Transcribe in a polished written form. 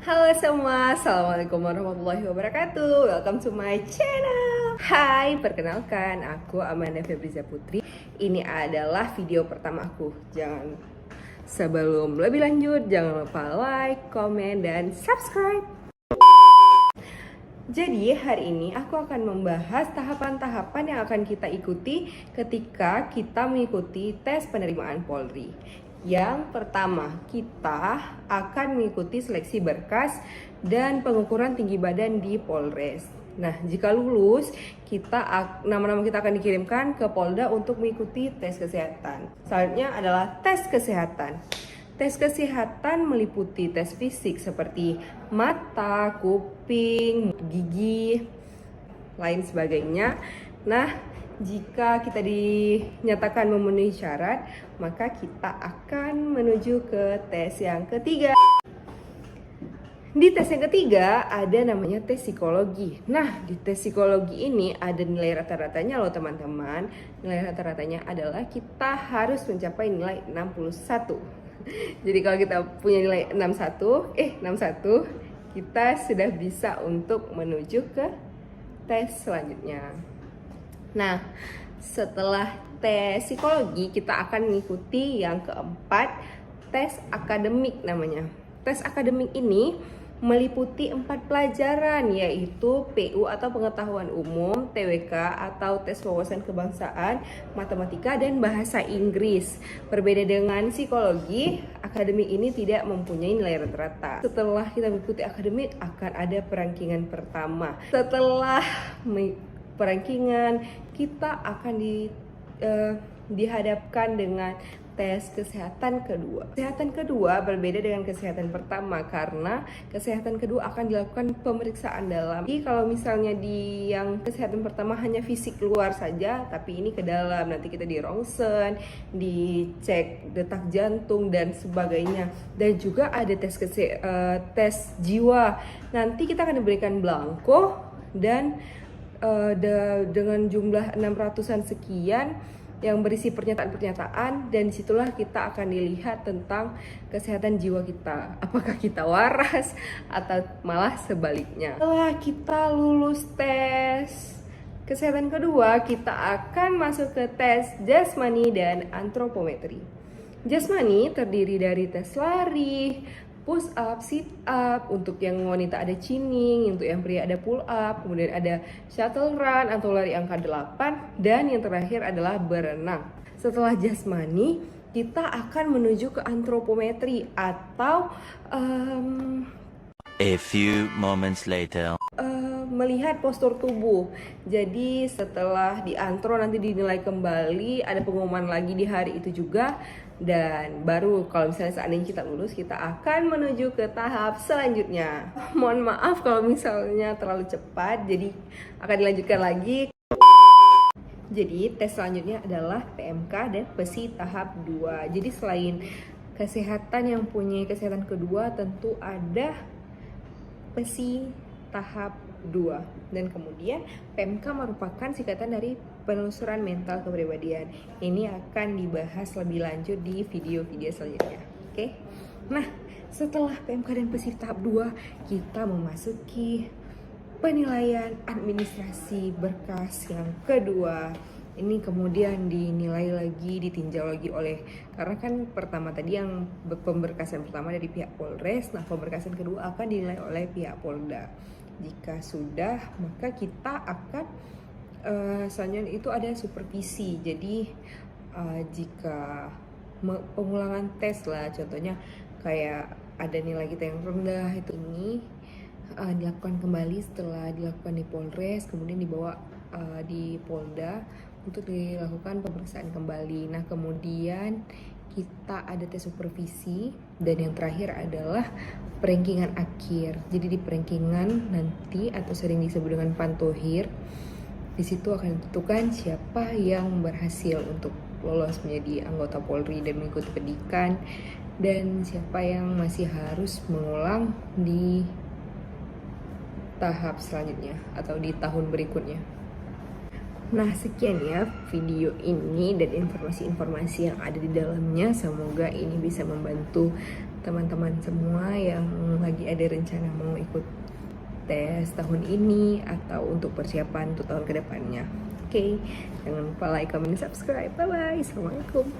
Halo semua, Assalamualaikum warahmatullahi wabarakatuh. Welcome to my channel. Hai, perkenalkan aku Amanda Febriza Putri. Ini adalah video pertama aku. Sebelum lebih lanjut, jangan lupa like, komen, dan subscribe. Jadi hari ini aku akan membahas tahapan-tahapan yang akan kita ikuti ketika kita mengikuti tes penerimaan Polri. Yang pertama, kita akan mengikuti seleksi berkas dan pengukuran tinggi badan di Polres. Nah, jika lulus, nama-nama kita akan dikirimkan ke Polda untuk mengikuti tes kesehatan. Selanjutnya adalah tes kesehatan. Tes kesehatan meliputi tes fisik seperti mata, kuping, gigi, lain sebagainya. Nah, jika kita dinyatakan memenuhi syarat, maka kita akan menuju ke tes yang ketiga. Di tes yang ketiga ada namanya tes psikologi. Nah, di tes psikologi ini ada nilai rata-ratanya loh teman-teman. Nilai rata-ratanya adalah kita harus mencapai nilai 61. Jadi kalau kita punya nilai 61, kita sudah bisa untuk menuju ke tes selanjutnya. Nah, setelah tes psikologi, kita akan mengikuti yang keempat, tes akademik namanya. Tes akademik ini meliputi 4 pelajaran, yaitu PU atau pengetahuan umum, TWK atau tes wawasan kebangsaan, matematika, dan bahasa Inggris. Berbeda dengan psikologi, akademik ini tidak mempunyai nilai rata-rata. Setelah kita mengikuti akademik, akan ada perangkingan pertama. Setelah perangkingan, kita akan dihadapkan dengan tes kesehatan kedua. Kesehatan kedua berbeda dengan kesehatan pertama karena kesehatan kedua akan dilakukan pemeriksaan dalam. Jadi kalau misalnya di yang kesehatan pertama hanya fisik luar saja, tapi ini ke dalam. Nanti kita di rongsen, dicek detak jantung dan sebagainya. Dan juga ada tes jiwa. Nanti kita akan diberikan belangko dan dengan jumlah 600-an sekian yang berisi pernyataan-pernyataan, dan disitulah kita akan dilihat tentang kesehatan jiwa kita, apakah kita waras atau malah sebaliknya. Setelah kita lulus tes kesehatan kedua, kita akan masuk ke tes jasmani dan antropometri. Jasmani terdiri dari tes lari, push up, sit up, untuk yang wanita ada chinning, untuk yang pria ada pull up, kemudian ada shuttle run atau lari angka 8, dan yang terakhir adalah berenang. Setelah jasmani, kita akan menuju ke antropometri atau a few moments later. Melihat postur tubuh. Jadi setelah diantro nanti dinilai kembali, ada pengumuman lagi di hari itu juga, dan baru kalau misalnya seandainya kita lulus, kita akan menuju ke tahap selanjutnya. Mohon maaf kalau misalnya terlalu cepat, jadi akan dilanjutkan lagi. Jadi tes selanjutnya adalah PMK dan PESI tahap 2. Jadi selain kesehatan yang punya kesehatan kedua, tentu ada PESI tahap 2, dan kemudian PMK merupakan singkatan dari penelusuran mental kepribadian. Ini akan dibahas lebih lanjut di video-video selanjutnya. Oke. Nah, setelah PMK dan PESI tahap 2, kita memasuki penilaian administrasi berkas yang kedua. Ini kemudian dinilai lagi, ditinjau lagi karena kan pertama tadi yang pemberkasan pertama dari pihak Polres, nah pemberkasan kedua akan dinilai oleh pihak Polda. Jika sudah, maka kita akan selanjutnya itu ada supervisi. Jadi jika pengulangan tes lah, contohnya kayak ada nilai kita yang rendah, itu ini dilakukan kembali setelah dilakukan di Polres, kemudian dibawa di Polda untuk dilakukan pemeriksaan kembali. Nah, kemudian kita ada tes supervisi, dan yang terakhir adalah perankingan akhir. Jadi di perankingan nanti, atau sering disebut dengan pantohir, di situ akan ditentukan siapa yang berhasil untuk lolos menjadi anggota Polri dan mengikuti pendidikan, dan siapa yang masih harus mengulang di tahap selanjutnya atau di tahun berikutnya. Nah, sekian ya video ini dan informasi-informasi yang ada di dalamnya. Semoga ini bisa membantu teman-teman semua yang lagi ada rencana mau ikut tes tahun ini atau untuk persiapan untuk tahun kedepannya. Oke, jangan lupa like, comment, subscribe. Bye bye. Assalamualaikum.